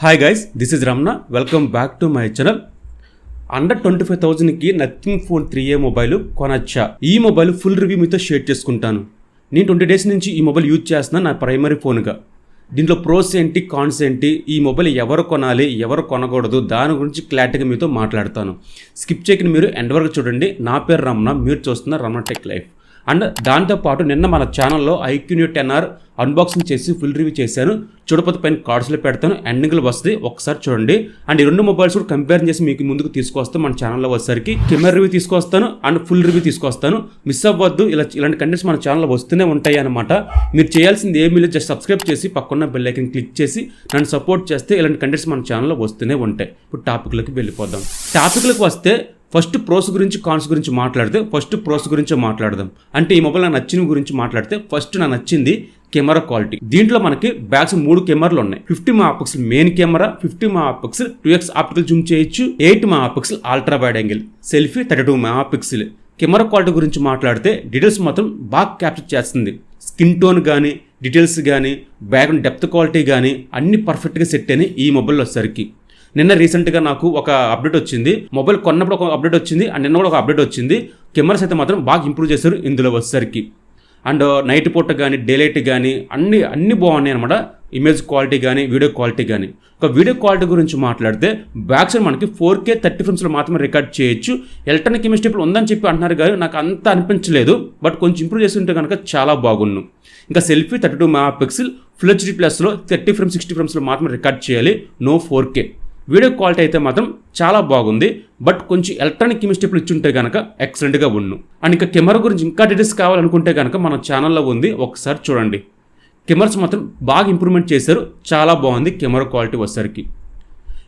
Hi guys, this is Ramana. Welcome back to my channel. Under 25,000కి nothing phone 3A mobile కొనచ్చా? ఈ mobile full review మీతో share చేసుకుంటాను. నేను 20 డేస్ నుంచి ఈ మొబైల్ యూజ్ చేస్తున్నాను నా ప్రైమరీ ఫోన్గా. దీంట్లో ప్రోస్ ఏంటి, కాన్స్ ఏంటి, ఈ మొబైల్ ఎవరు కొనాలి, ఎవరు కొనకూడదు, దాని గురించి క్లారిటీగా మీతో మాట్లాడతాను. స్కిప్ చేయకుండా మీరు ఎండ్ వరకు చూడండి. నా పేరు రమణ, మీరు చూస్తున్న రమణ టెక్ లైఫ్. అండ్ దాంతోపాటు నిన్న మన ఛానల్లో IQ9 10R అన్బాక్సింగ్ చేసి ఫుల్ రివ్యూ చేశాను. చూడపోతే పైన కార్డ్స్లో పెడతాను, ఎండింగ్లో వస్తుంది, ఒకసారి చూడండి. అండ్ ఈ రెండు మొబైల్స్ కూడా కంపేర్ చేసి మీకు ముందుకు తీసుకొస్తాను. మన ఛానల్లో వచ్చేసరికి కెమెరా రివ్యూ తీసుకొస్తాను అండ్ ఫుల్ రివ్యూ తీసుకొస్తాను. మిస్ అవ్వద్దు. ఇలాంటి కంటెంట్స్ మన ఛానల్లో వస్తూనే ఉంటాయి అనమాట. మీరు చేయాల్సింది ఏమీ లేదు, జస్ట్ సబ్స్క్రైబ్ చేసి పక్కన బెల్ ఐకాన్ క్లిక్ చేసి నన్ను సపోర్ట్ చేస్తే ఇలాంటి కంటెంట్స్ మన ఛానల్లో వస్తూనే ఉంటాయి. ఇప్పుడు టాపిక్లోకి వెళ్ళిపోదాం. టాపిక్లకు వస్తే ఫస్ట్ ప్రోస్ గురించి, కాన్స్ గురించి మాట్లాడితే ఫస్ట్ ప్రోస్ గురించి మాట్లాడదాం. అంటే ఈ మొబైల్ నాకు నచ్చిన గురించి మాట్లాడితే ఫస్ట్ నాకు నచ్చింది కెమెరా క్వాలిటీ. దీంట్లో మనకి బ్యాక్స్ 3 కెమెరాలు ఉన్నాయి. 50 MP main camera, 50 MP 2x optical Zoom చేయొచ్చు, 8 MP ultra wide angle, selfie 32 MP. Camera quality గురించి మాట్లాడితే డీటెయిల్స్ మాత్రం బాగా క్యాప్చర్ చేస్తుంది. స్కిన్ టోన్ కానీ, డీటెయిల్స్ కానీ, బ్యాక్గ్రౌండ్ డెప్త్ క్వాలిటీ కానీ అన్ని పర్ఫెక్ట్గా సెట్ అయినాయి ఈ మొబైల్ వచ్చేసరికి. నిన్న రీసెంట్గా నాకు ఒక అప్డేట్ వచ్చింది. మొబైల్ కొన్నప్పుడు ఒక అప్డేట్ వచ్చింది అండ్ నిన్న కూడా ఒక అప్డేట్ వచ్చింది. కెమెరాస్ అయితే మాత్రం బాగా ఇంప్రూవ్ చేశారు ఇందులో వచ్చేసరికి. అండ్ నైట్ పూట కానీ, డే లైట్ కానీ అన్నీ బాగున్నాయి అనమాట. ఇమేజ్ క్వాలిటీ కానీ, వీడియో క్వాలిటీ కానీ. ఒక వీడియో క్వాలిటీ గురించి మాట్లాడితే బ్యాక్ సైడ్ మనకి 4K 30 frames మాత్రమే రికార్డ్ చేయొచ్చు. ఎలక్ట్రానిక్ ఇమేజ్ టేబుల్ ఉందని చెప్పి అంటున్నారు కానీ నాకు అంత అనిపించలేదు. బట్ కొంచెం ఇంప్రూవ్ చేస్తుంటే కనుక చాలా బాగున్నాను. ఇంకా సెల్ఫీ 32 MP ఫుల్ HD ప్లస్లో 30 frames 60 frames మాత్రమే రికార్డ్ చేయాలి, నో 4K. వీడియో క్వాలిటీ అయితే మాత్రం చాలా బాగుంది. బట్ కొంచెం ఎలక్ట్రానిక్ ఇమేజ్ టేబుల్ ఇచ్చుంటే కనుక ఎక్సలెంట్గా ఉన్ను. అండ్ ఇంకా కెమెరా గురించి ఇంకా డీటెయిల్స్ కావాలనుకుంటే కనుక మన ఛానల్లో ఉంది, ఒకసారి చూడండి. కెమెరాస్ మాత్రం బాగా ఇంప్రూవ్మెంట్ చేశారు, చాలా బాగుంది కెమెరా క్వాలిటీ వచ్చేసరికి.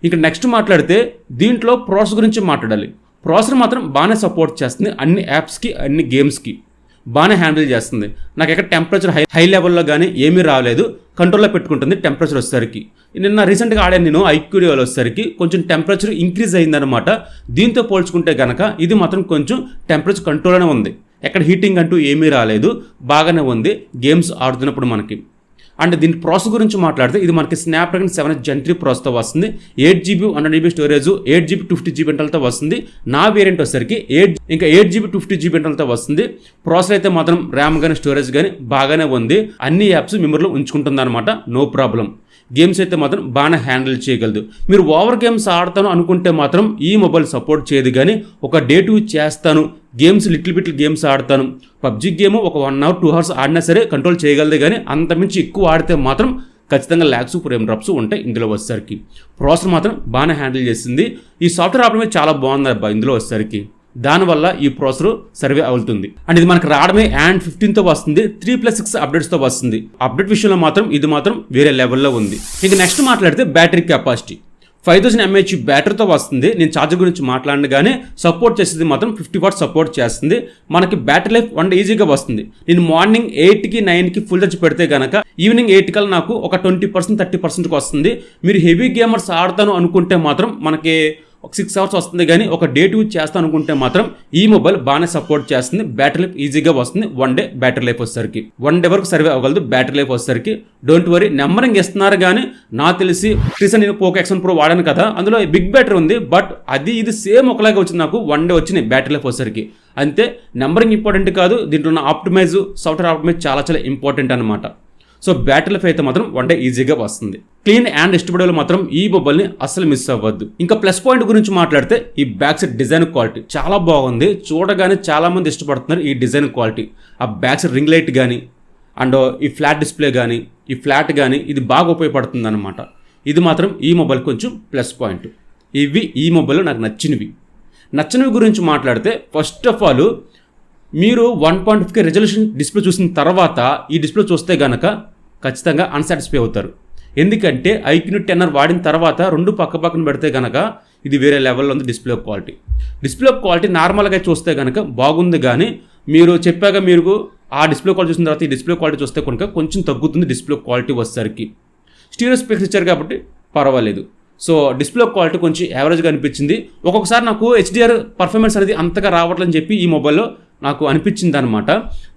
ఇంకా నెక్స్ట్ మాట్లాడితే దీంట్లో ప్రాసెస్ గురించి మాట్లాడాలి. ప్రాసెసర్ మాత్రం బాగానే సపోర్ట్ చేస్తుంది, అన్ని యాప్స్కి అన్ని గేమ్స్కి బాగానే హ్యాండిల్ చేస్తుంది. నాకు ఎక్కడ టెంపరేచర్ హై లెవెల్లో కానీ ఏమీ రాలేదు, కంట్రోల్లో పెట్టుకుంటుంది టెంపరేచర్ వచ్చేసరికి. నిన్న రీసెంట్గా ఆడాను నేను IQ9 వచ్చేసరికి కొంచెం టెంపరేచర్ ఇంక్రీజ్ అయిందనమాట. దీంతో పోల్చుకుంటే కనుక ఇది మాత్రం కొంచెం టెంపరేచర్ కంట్రోల్లోనే ఉంది, ఎక్కడ హీటింగ్ అంటూ ఏమీ రాలేదు, బాగానే ఉంది గేమ్స్ ఆడుతున్నప్పుడు మనకి. అండ్ దీని ప్రాసెస్ గురించి మాట్లాడితే ఇది మనకి స్నాప్డ్రాగన్ 7 Gen 3 ప్రాసెస్తో వస్తుంది. 8GB 100GB storage, 8GB 250GB ఇంటర్నల్తో వస్తుంది. నా వేరియంట్ వచ్చేసరికి 8GB 250GB ఇంటర్నల్తో వస్తుంది. ప్రాసెసర్ అయితే మాత్రం ర్యామ్ కానీ స్టోరేజ్ కానీ బాగానే ఉంది, అన్ని యాప్స్ మెమరీలో ఉంచుకుంటుంది అనమాట, నో ప్రాబ్లం. గేమ్స్ అయితే మాత్రం బాగానే హ్యాండిల్ చేయగలదు. మీరు ఓవర్ గేమ్స్ ఆడతాను అనుకుంటే మాత్రం ఈ మొబైల్ సపోర్ట్ చేయదు. కానీ ఒక డే 2 చేస్తాను గేమ్స్, లిటిల్ బిట్ గేమ్స్ ఆడతాను, PUBG గేమ్ ఒక 1 hour 2 hours ఆడినా సరే కంట్రోల్ చేయగలదు. కానీ అంతమించి ఎక్కువ ఆడితే మాత్రం ఖచ్చితంగా ల్యాగ్స్, ఫ్రేమ్ డ్రాప్స్ ఉంటాయి ఇందులో వచ్చేసరికి. ప్రాసెసర్ మాత్రం బాగానే హ్యాండిల్ చేసింది. ఈ సాఫ్ట్వేర్ ఆపడమే చాలా బాగుంది అబ్బా ఇందులో వచ్చేసరికి. దానివల్ల ఈ ప్రాసెసర్ సర్వే అవుతుంది. అండ్ ఇది మనకు రావడమే Android 15తో వస్తుంది, 3+6 అప్డేట్స్తో వస్తుంది. అప్డేట్ విషయంలో మాత్రం ఇది మాత్రం వేరే లెవెల్లో ఉంది. ఇంకా నెక్స్ట్ మాట్లాడితే బ్యాటరీ కెపాసిటీ 5000 mAh బ్యాటరీతో వస్తుంది. నేను ఛార్జర్ గురించి మాట్లాడగానే సపోర్ట్ చేసేది మాత్రం 50 watts సపోర్ట్ చేస్తుంది. మనకి బ్యాటరీ లైఫ్ 1 day ఈజీగా వస్తుంది. నేను మార్నింగ్ 8కి 9కి ఫుల్ ఛార్జ్ పెడితే కనుక ఈవినింగ్ 8 కల్లా నాకు ఒక 20% 30%కి వస్తుంది. మీరు హెవీ గేమర్స్ ఆడతాను అనుకుంటే మాత్రం మనకి ఒక 6 hours వస్తుంది. కానీ ఒక డే 2 చేస్తాను అనుకుంటే మాత్రం ఈ మొబైల్ బాగానే సపోర్ట్ చేస్తుంది. బ్యాటరీ లైఫ్ ఈజీగా వస్తుంది. 1 day బ్యాటరీ లైఫ్ వచ్చేసరికి 1 day వరకు సర్వే అవ్వగలదు బ్యాటరీ లైఫ్ వచ్చేసరికి. డోంట్ వరీ, నెంబరింగ్ ఇస్తున్నారు. కానీ నాకు తెలిసి రీసెంట్ నేను పోకో X1 Pro వాడాను కదా, అందులో బిగ్ బ్యాటరీ ఉంది. బట్ ఇది సేమ్ ఒకలాగే వచ్చింది నాకు. 1 day వచ్చినాయి బ్యాటరీ లైఫ్ వచ్చేసరికి. అంతే, నెంబరింగ్ ఇంపార్టెంట్ కాదు, దీంట్లో ఉన్న ఆప్టిమైజ్, సాఫ్ట్వేర్ ఆప్టిమైజ్ చాలా చాలా ఇంపార్టెంట్ అనమాట. సో బ్యాటరీ లైఫ్ అయితే మాత్రం 1 day ఈజీగా వస్తుంది. క్లీన్ అండ్ డిస్ట్రిబ్యూటబుల్ మాత్రం ఈ మొబైల్ని అస్సలు మిస్ అవ్వద్దు. ఇంకా ప్లస్ పాయింట్ గురించి మాట్లాడితే ఈ బ్యాక్ సైడ్ డిజైన్ క్వాలిటీ చాలా బాగుంది. చూడగానే చాలా మంది ఇష్టపడుతున్నారు ఈ డిజైన్ క్వాలిటీ. ఆ బ్యాక్ సైడ్ రింగ్ లైట్ కానీ అండ్ ఈ ఫ్లాట్ డిస్ప్లే కానీ, ఈ ఫ్లాట్ కానీ ఇది బాగా ఉపయోగపడుతుంది అనమాట. ఇది మాత్రం ఈ మొబైల్ కొంచెం ప్లస్ పాయింట్. ఇవి ఈ మొబైల్లో నాకు నచ్చినవి గురించి మాట్లాడితే ఫస్ట్ ఆఫ్ ఆల్ మీరు 1.5K రెజల్యూషన్ డిస్ప్లే చూసిన తర్వాత ఈ డిస్ప్లే చూస్తే కనుక ఖచ్చితంగా అన్సాటిస్ఫై అవుతారు. ఎందుకంటే IQ9 10R వాడిన తర్వాత 2 పక్కన పెడితే కనుక ఇది వేరే లెవెల్లో ఉంది డిస్ప్లే క్వాలిటీ నార్మల్గా చూస్తే కనుక బాగుంది. కానీ మీరు చెప్పాక మీరు ఆ డిస్ప్లే క్వాలిటీ చూసిన తర్వాత ఈ డిస్ప్లే క్వాలిటీ చూస్తే కనుక కొంచెం తగ్గుతుంది డిస్ప్లే క్వాలిటీ వచ్చేసరికి. స్టీరియో స్పీకర్స్ ఇచ్చారు కాబట్టి పర్వాలేదు. సో డిస్ప్లే క్వాలిటీ కొంచెం యావరేజ్గా అనిపించింది. ఒక్కొక్కసారి నాకు HDR పర్ఫార్మెన్స్ అనేది అంతగా రావట్లని చెప్పి ఈ మొబైల్లో నాకు అనిపించింది అనమాట.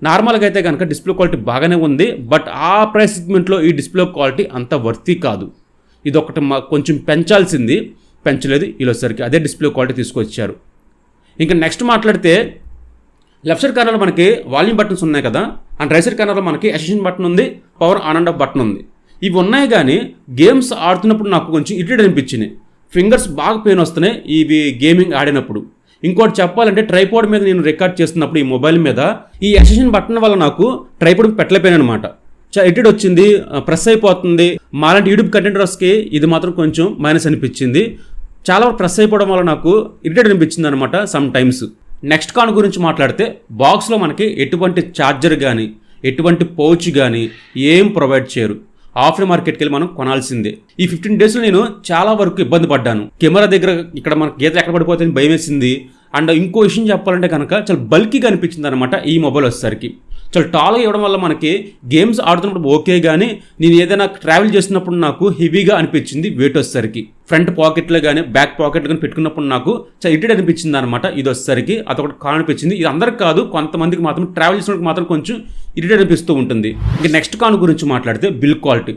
నార్మల్గా అయితే కనుక డిస్ప్లే క్వాలిటీ బాగానే ఉంది. బట్ ఆ ప్రైస్ సెగ్మెంట్లో ఈ డిస్ప్లే క్వాలిటీ అంత వర్తీ కాదు. ఇది ఒకటి కొంచెం పెంచలేదు వీళ్ళొసరికి అదే డిస్ప్లే క్వాలిటీ తీసుకొచ్చారు. ఇంకా నెక్స్ట్ మాట్లాడితే లెఫ్ట్ సైడ్ కార్నర్లో మనకి వాల్యూమ్ బటన్స్ ఉన్నాయి కదా, అండ్ రైట్ సైడ్ కార్నర్లో మనకి అసిస్టెంట్ బటన్ ఉంది, power on and of button ఉంది. ఇవి ఉన్నాయి కానీ గేమ్స్ ఆడుతున్నప్పుడు నాకు కొంచెం ఇరిటేట్ అనిపించినాయి. ఫింగర్స్ బాగా పెయిన్ వస్తున్నాయి ఇవి గేమింగ్ ఆడినప్పుడు. ఇంకోటి చెప్పాలంటే ట్రైపాడ్ మీద నేను రికార్డ్ చేస్తున్నప్పుడు ఈ మొబైల్ మీద ఈ అసిస్టెంట్ బటన్ వల్ల నాకు ట్రైపాడ్ పెట్టలేకపోయాను అనమాట. చాలా ఎడిట్ వచ్చింది, ప్రెస్ అయిపోతుంది. మాలాంటి యూట్యూబ్ కంటెంటర్స్కి ఇది మాత్రం కొంచెం మైనస్ అనిపించింది. చాలా ప్రెస్ అయిపోవడం వల్ల నాకు ఇరిటేట్ అనిపించింది అనమాట సమ్ టైమ్స్. నెక్స్ట్ కాన్ గురించి మాట్లాడితే బాక్స్లో మనకి ఎటువంటి ఛార్జర్ కానీ ఎటువంటి పౌచ్ కానీ ఏం ప్రొవైడ్ చేయరు. ఆఫ్లైన్ మార్కెట్కి వెళ్ళి మనం కొనాల్సిందే. ఈ 15 డేస్లో నేను చాలా వరకు ఇబ్బంది పడ్డాను. కెమెరా దగ్గర ఇక్కడ మనకి గీతలు ఎక్కడ పడిపోతాయని భయం వేసింది. అండ్ ఇంకో విషయం చెప్పాలంటే కనుక చాలా బల్కీగా అనిపించింది అనమాట ఈ మొబైల్ వచ్చేసరికి. చాలా టాల్గా ఇవ్వడం వల్ల మనకి గేమ్స్ ఆడుతున్నప్పుడు ఓకే, కానీ నేను ఏదైనా ట్రావెల్ చేసినప్పుడు నాకు హెవీగా అనిపించింది వెయిట్ వచ్చేసరికి. ఫ్రంట్ పాకెట్లో కానీ బ్యాక్ పాకెట్లో కానీ పెట్టుకున్నప్పుడు నాకు చాలా ఇరిటేట్ అనిపించింది అనమాట ఇది వచ్చేసరికి. అదొకటి అనిపించింది. ఇది అందరికి కాదు, కొంతమందికి మాత్రం ట్రావెల్ చేసినప్పుడు మాత్రం కొంచెం ఇరిటేట్ అనిపిస్తూ ఉంటుంది. ఇంకా నెక్స్ట్ కాన్ గురించి మాట్లాడితే బిల్డ్ క్వాలిటీ.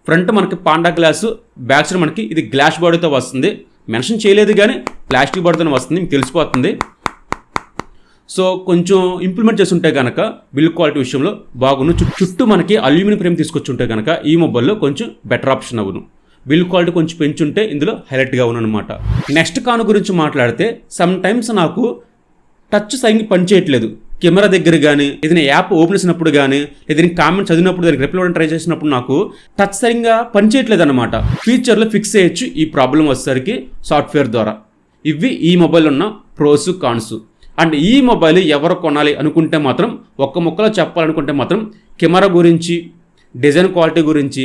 ఫ్రంట్ మనకి పాండా గ్లాసు, బ్యాక్ సైడ్ మనకి ఇది గ్లాస్ బాడీతో వస్తుంది. మెన్షన్ చేయలేదు కానీ ప్లాస్టిక్ బాడీతో వస్తుంది, మీకు తెలిసిపోతుంది. సో కొంచెం ఇంప్లిమెంట్ చేస్తుంటే కనుక బిల్డ్ క్వాలిటీ విషయంలో బాగుండు. చుట్టూ మనకి అల్యూమినియం ఫ్రేమ్ తీసుకొచ్చుంటే కనుక ఈ మొబైల్లో కొంచెం బెటర్ ఆప్షన్ అవును. బిల్డ్ క్వాలిటీ కొంచెం పెంచుంటే ఇందులో హైలైట్గా అవునమాట. నెక్స్ట్ కాన్ గురించి మాట్లాడితే సమ్ టైమ్స్ నాకు టచ్ సైన్ పనిచేయట్లేదు. కెమెరా దగ్గర కానీ ఏదైనా యాప్ ఓపెన్ చేసినప్పుడు కానీ ఏదైనా కామెంట్ చదివినప్పుడు దానికి రిప్లై ఇవ్వడం ట్రై చేసినప్పుడు నాకు టచ్ సరిగ్గా పనిచేయట్లేదు అనమాట. ఫ్యూచర్లో ఫిక్స్ చేయొచ్చు ఈ ప్రాబ్లం వచ్చేసరికి సాఫ్ట్వేర్ ద్వారా. ఇవి ఈ మొబైల్ ఉన్న ప్రోస్ కాన్స్. అండ్ ఈ మొబైల్ ఎవరు కొనాలి అనుకుంటే మాత్రం ఒక్క ముక్కలో చెప్పాలనుకుంటే మాత్రం కెమెరా గురించి, డిజైన్ క్వాలిటీ గురించి,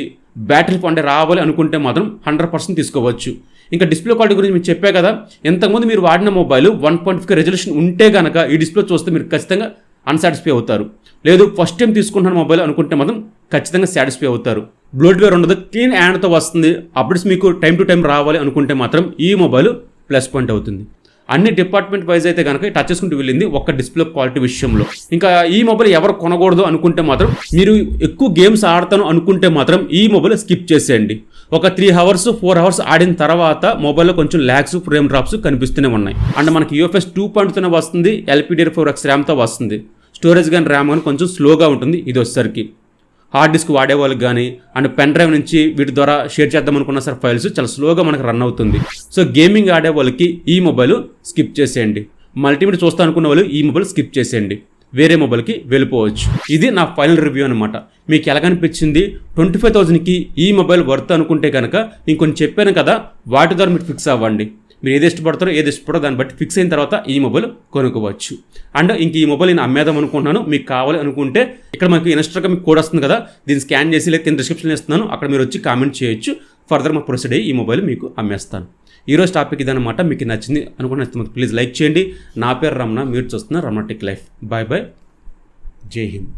బ్యాటరీ పండే రావాలి అనుకుంటే మాత్రం 100% తీసుకోవచ్చు. ఇంకా డిస్ప్లే క్వాలిటీ గురించి మీకు చెప్పే కదా, ఇంతకుముందు మీరు వాడిన మొబైల్ 1.5K రెజల్యూషన్ ఉంటే కనుక ఈ డిస్ప్లే చూస్తే మీరు ఖచ్చితంగా అన్సాటిస్ఫై అవుతారు. లేదు ఫస్ట్ టైం తీసుకుంటున్న మొబైల్ అనుకుంటే మాత్రం ఖచ్చితంగా సాటిస్ఫై అవుతారు. బ్లోట్వేర్ ఉండదు, క్లీన్ హ్యాండ్తో వస్తుంది. అప్డేట్స్ మీకు టైం టు టైం రావాలి అనుకుంటే మాత్రం ఈ మొబైల్ ప్లస్ పాయింట్ అవుతుంది. అన్ని డిపార్ట్మెంట్ వైజ్ అయితే కనుక టచ్ చేసుకుంటూ వెళ్ళింది ఒక్క డిస్ప్లే క్వాలిటీ విషయంలో. ఇంకా ఈ మొబైల్ ఎవరు కొనకూడదు అనుకుంటే మాత్రం, మీరు ఎక్కువ గేమ్స్ ఆడతాను అనుకుంటే మాత్రం ఈ మొబైల్ స్కిప్ చేసేయండి. ఒక 3 hours 4 hours ఆడిన తర్వాత మొబైల్లో కొంచెం ల్యాగ్స్, ఫ్రేమ్ డ్రాప్స్ కనిపిస్తూనే ఉన్నాయి. అండ్ మనకి UFS 2.0 వస్తుంది, LPDDR4X ర్యామ్తో వస్తుంది. స్టోరేజ్ కానీ ర్యామ్ కానీ కొంచెం స్లోగా ఉంటుంది ఇది వచ్చేసరికి. హార్డ్ డిస్క్ వాడే వాళ్ళకి కానీ అండ్ పెన్ డ్రైవ్ నుంచి వీటి ద్వారా షేర్ చేద్దాం అనుకున్న సార్ ఫైల్స్ చాలా స్లోగా మనకు రన్ అవుతుంది. సో గేమింగ్ ఆడే వాళ్ళకి ఈ మొబైల్ స్కిప్ చేసేయండి. మల్టీమీడియా చూస్తా అనుకున్న వాళ్ళు ఈ మొబైల్ స్కిప్ చేసేయండి, వేరే మొబైల్కి వెళ్ళిపోవచ్చు. ఇది నా ఫైనల్ రివ్యూ అనమాట. మీకు ఎలాగనిపించింది? 25,000కి ఈ మొబైల్ వర్త్ అనుకుంటే కనుక నేను కొన్ని చెప్పాను కదా, వాటి ద్వారా మీరు ఫిక్స్ అవ్వండి. మీరు ఏది ఇష్టపడతారో దాన్ని బట్టి ఫిక్స్ అయిన తర్వాత ఈ మొబైల్ కొనుక్కోవచ్చు. అండ్ ఇంక ఈ మొబైల్ నేను అమ్మేద్దాం అనుకుంటున్నాను, మీకు కావాలి అనుకుంటే ఇక్కడ మనకి ఇన్స్టాగ్రామ్ మీకు కోడ్ వస్తుంది కదా, దీన్ని స్కాన్ చేసి లేదా కింద డిస్క్రిప్షన్ ఇస్తున్నాను, అక్కడ మీరు వచ్చి కామెంట్ చేయొచ్చు. ఫర్దర్ మా ప్రొసీడ్ అయ్యి ఈ మొబైల్ మీకు అమ్మేస్తాను. ఈరోజు టాపిక్ ఇదనమాట. మీకు నచ్చింది అనుకుంటే ప్లీజ్ లైక్ చేయండి. నా పేరు రమణ, మీరు చూస్తున్నారు Ramana tech life. Bye bye, Jai Hind.